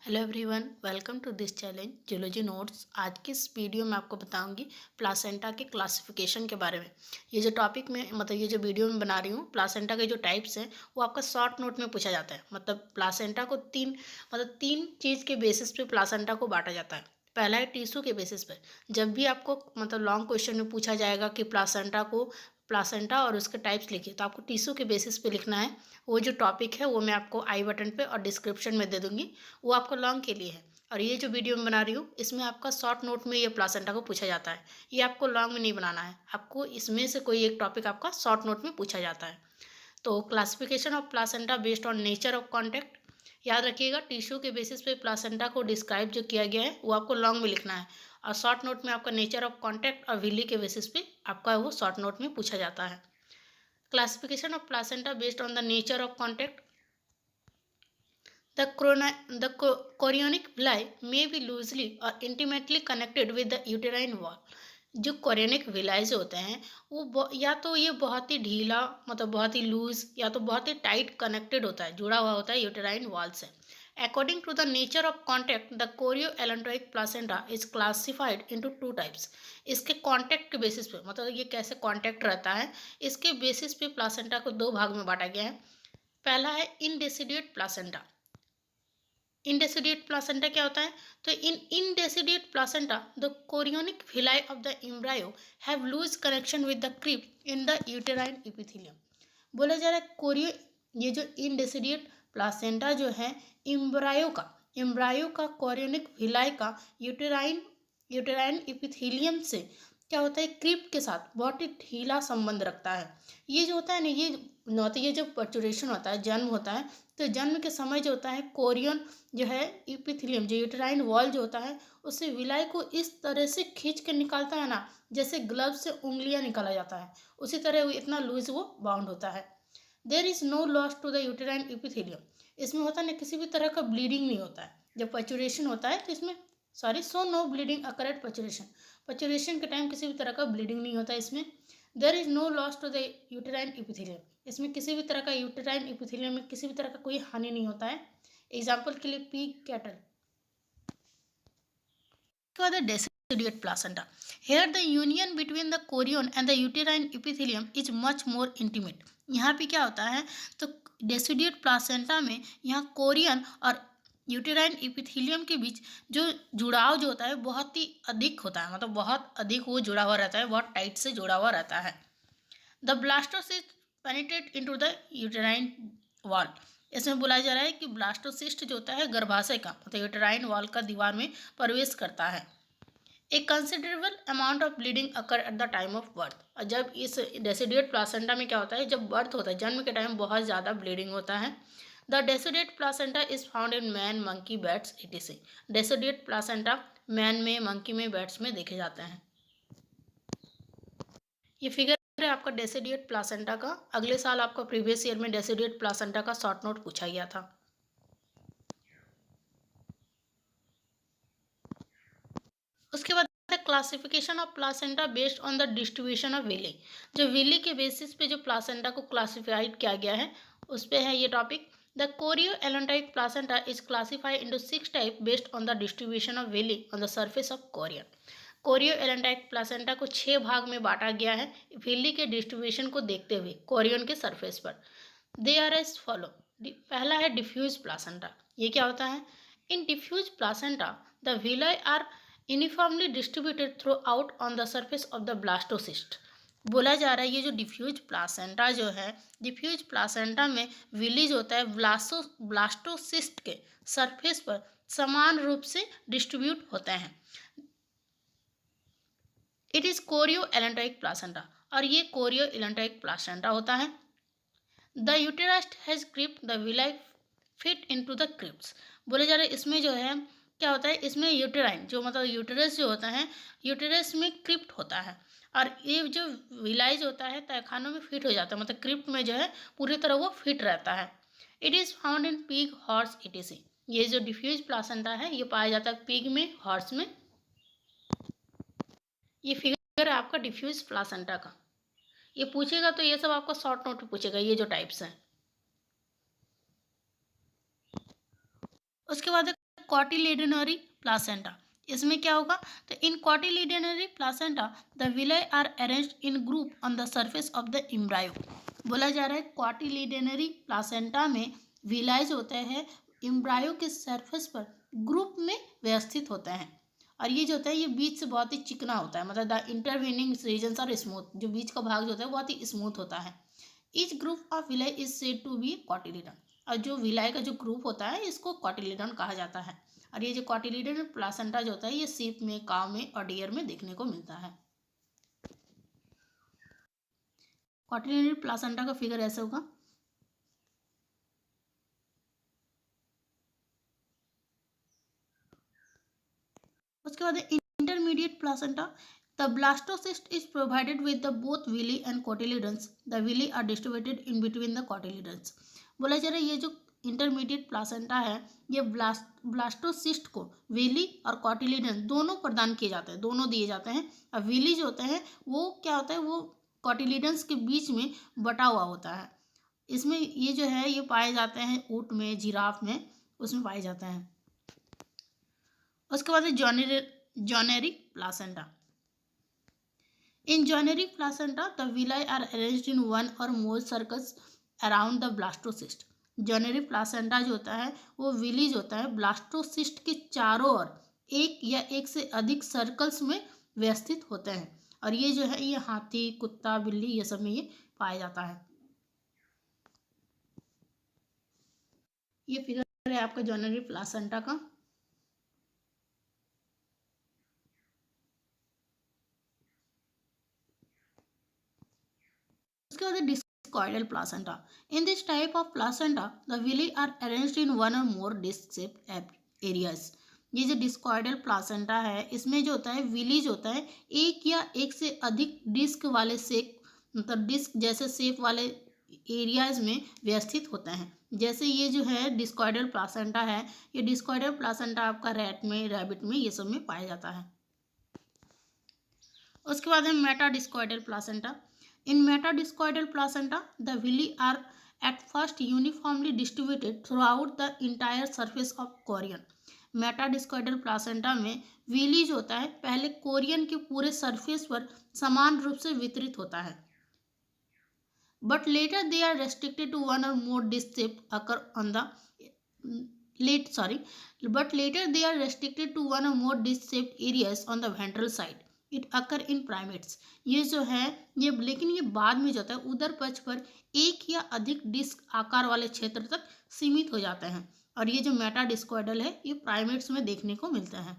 Hello everyone, welcome to this challenge zoology notes. आज की इस वीडियो में आपको बताऊंगी प्लासेंटा के क्लासिफिकेशन के बारे में। ये जो टॉपिक में ये जो वीडियो में बना रही हूँ, प्लासेंटा के जो टाइप्स हैं वो आपका शॉर्ट नोट में पूछा जाता है। प्लासेंटा को तीन चीज़ के बेसिस पे प्लासेंटा को बांटा जाता है। पहला है टिश्यू के बेसिस पर। जब भी आपको लॉन्ग क्वेश्चन में पूछा जाएगा कि प्लासेंटा और उसके टाइप्स लिखिए, तो आपको टिश्यू के बेसिस पे लिखना है। वो जो टॉपिक है वो मैं आपको आई बटन पे और डिस्क्रिप्शन में दे दूंगी, वो आपको लॉन्ग के लिए है। और ये जो वीडियो में बना रही हूँ इसमें आपका शॉर्ट नोट में ये प्लासेंटा को पूछा जाता है। ये आपको लॉन्ग में नहीं बनाना है, आपको इसमें से कोई एक टॉपिक आपका शॉर्ट नोट में पूछा जाता है। तो classification of placenta based on nature of contact, याद रखिएगा टिश्यू के बेसिस पे प्लासेंटा को डिस्क्राइब जो किया गया है वो आपको लॉन्ग में लिखना है, और शॉर्ट नोट में आपका नेचर ऑफ कॉन्टैक्ट और विली के बेसिस पे आपका वो शॉर्ट नोट में पूछा जाता है। Classification of placenta based on the nature of contact, the chorionic villi may be loosely or intimately connected with the uterine wall। जो कोरियनिक विलाइज होते हैं वो या तो ये बहुत ही ढीला बहुत ही लूज, या तो बहुत ही टाइट कनेक्टेड होता है, जुड़ा हुआ होता है यूटेराइन वॉल से। According to the nature of contact, the chorio allantoic placenta is classified into two types. इसके कॉन्टैक्ट के बेसिस पे ये कैसे कॉन्टैक्ट रहता है, इसके बेसिस पे प्लासेंटा को दो भाग में बांटा गया है। पहला है इनडेसिडिएट प्लासेंटा। इनडेसिडिएट प्लासेंटा क्या होता है? तो in indeciduate placenta the chorionic villi of the embryo have loose connection with the crypt in the uterine epithelium. बोला जा रहा है कोरियो, ये जो इनडेसिडिएट प्लासेंटा जो है एम्ब्रायो का कोरियोनिक villi का यूटेराइन यूटेराइन इपिथेलियम से क्या होता है, क्रिप के साथ बहुत ही ढीला संबंध रखता है। ये जो होता है ना, ये जो पर्चुरेशन होता है, जन्म होता है, तो जन्म के समय जो होता है कोरियन जो है इपिथेलियम, जो यूटेराइन वॉल जो होता है, उससे विलाई को इस तरह से खींच कर निकालता है ना, जैसे ग्लव से उंगलियां निकाला जाता है, उसी तरह इतना लूज वो बाउंड होता है। There is no loss to the uterine epithelium. इसमें होता है ना, किसी भी तरह का ब्लीडिंग नहीं होता है जब पर्चुरेशन होता है, तो इसमें so no bleeding occur at parturition के टाइम किसी भी तरह का ब्लीडिंग नहीं होता है इसमें। There is no loss to the uterine epithelium. इसमें किसी भी तरह का यूटेराइन इपिथेलियम में किसी भी तरह का कोई हानि नहीं होता है। एग्जाम्पल के लिए पिग, कैटल। बाद deciduate placenta. Here the union between the chorion and the uterine epithelium is much more intimate. यहाँ पे क्या होता है, तो डेसिडिएट प्लासेंटा में यहाँ कोरियन और यूटेराइन इपिथेलियम के बीच जो जुड़ाव जो होता है बहुत ही अधिक होता है, बहुत अधिक वो जुड़ा हुआ रहता है, बहुत टाइट से जुड़ा हुआ रहता है। The blastocyst penetrate into the uterine wall. इसमें बोला जा रहा है कि ब्लास्टोसिस्ट जो होता है गर्भाशय का यूटेराइन वॉल का दीवार में प्रवेश करता है। A considerable amount of bleeding occur at the time of birth. और जब इस डेसिडिएट प्लासेंटा में क्या होता है, जब बर्थ होता है, जन्म के टाइम बहुत ज़्यादा ब्लीडिंग होता है। The deciduate placenta is found in man, monkey, bats etc। Deciduate placenta man में, मंकी में, बैट्स में देखे जाते हैं। ये फिगर है आपका डेसिडिएट प्लासेंटा का। अगले साल आपका प्रीवियस ईयर में डेसिडिएट प्लासेंटा का शॉर्ट नोट पूछा गया था। उसके बाद classification of placenta based on the distribution of villi. जो विली के बेसिस पे जो प्लासेंटा को क्लासिफाइड किया गया है उस पे है ये topic. The chorio allantoic placenta is classified into 6 type based on the distribution of villi on the surface of chorion. Chorio allantoic placenta को 6 भाग में बांटा गया है विली के डिस्ट्रीब्यूशन को देखते हुए कोरियन के सरफेस पर। They are as follow. पहला है डिफ्यूज प्लासेंटा। ये क्या होता है? In diffuse placenta the villi are uniformly distributed throughout on the surface of the blastocyst. बोला जा रहा है ये जो डिफ्यूज प्लासेंटा जो है, डिफ्यूज प्लासेंटा में विलीज होता है ब्लास्टोसिस्ट के सरफेस पर समान रूप से डिस्ट्रीब्यूट होते हैं। It is chorio allantoic placenta, और ये कोरियो एलेंटाइक प्लासेंटा होता है। The uterus has crypt the villi fit into the crypts. बोले जा रहे इसमें जो है क्या होता है, इसमें यूटेराइन जो यूटेरस जो होता है, यूटेरस में क्रिप्ट होता है, और ये जो विलाइज होता है तहखानों में फिट हो जाता है, क्रिप्ट में जो है पूरी तरह वो फिट रहता है। It is found in pig, horse etc। ये जो डिफ्यूज प्लासेंटा है ये पाया जाता है पिग में, हॉर्स में। ये फिगर है आपका डिफ्यूज प्लासेंटा का। ये पूछेगा तो ये सब आपको शॉर्ट नोट में पूछेगा, ये जो टाइप्स हैं। उसके बाद कॉटिलिडनरी प्लासेंटा, इसमें क्या होगा, तो in cotyledonary placenta the villi are arranged in group on the surface of the embryo. बोला जा रहा है कॉटिलिडनरी प्लासेंटा में विलाइज होते हैं एम्ब्रायो के सरफेस पर ग्रुप में व्यवस्थित होते हैं, और ये जो होता है ये बीच से बहुत ही चिकना होता है, मतलब the intervening regions are smooth, जो बीच का भाग जो होता है बहुत ही स्मूथ होता है। Each group of villi is said to be cotyledon, और जो विलाई का जो ग्रुप होता है इसको कॉटिलिडन कहा जाता है। और ये जो कॉटिलिडन प्लासेंटा जो होता है ये सीप में, काव में और डियर में देखने को मिलता है। कॉटिलिडन प्लासेंटा का फिगर ऐसे होगा। उसके बाद intermediate placenta, the blastocyst is provided with the both villi and cotyledons, the villi are distributed in between the cotyledons. बोला जा रहा है ये जो इंटरमीडिएट प्लासेंटा है ये ब्लास्टोसिस्ट को विली और कॉटिलिडन दोनों प्रदान किए जाते हैं, दोनों दिए जाते हैं। और विली जो होते हैं वो क्या होता है, वो कॉटिलिडन्स के बीच में बटा हुआ होता है। इसमें ये जो है ये पाए जाते हैं ऊँट में, जिराफ में, उसमें पाए जाते हैं। उसके बाद zonary placenta. In zonary placenta the villi are arranged in one or more circles around the blastocyst. Zonary placenta जो होता है वो विलीज होता है ब्लास्टोसिस्ट के चारों ओर एक या एक से अधिक सर्कल्स में व्यवस्थित होते हैं, और ये जो है ये हाथी, कुत्ता, बिल्ली ये सब में ये पाया जाता है। ये फिगर है आपका जॉनेरी प्लासेंटा का। उसके बाद discoidal placenta. In this type of placenta the villi are arranged in one or more disc shaped areas. ये जो डिस्कॉइडल प्लासेंटा है इसमें जो होता है विली जो होता है एक या एक से अधिक डिस्क वाले शेप, मतलब डिस्क जैसे शेप वाले एरियाज में व्यवस्थित होते हैं। जैसे ये जो है डिस्कॉइडल प्लासेंटा है, ये डिस्कॉइडल प्लासेंटा आपका रैट में, रैबिट में, ये सब में पाया जाता है। उसके बाद है मेटाडिस्कॉइडल placenta. In metadiscoidal placenta, the villi are at first uniformly distributed throughout the entire surface of chorion. Metadiscoidal placenta में विली जो होता है पहले कोरियन के पूरे सरफेस पर समान रूप से वितरित होता है, but later they are restricted to one or more disc shape occur on the but later they are restricted to one or more disc-shaped areas on the ventral side. It occur in primates. ये जो है ये, लेकिन ये बाद में जो होता है उदर पक्ष पर एक या अधिक डिस्क आकार वाले क्षेत्र तक सीमित हो जाते हैं, और ये जो मेटाडिस्कॉइडल है ये प्राइमेट्स में देखने को मिलता है।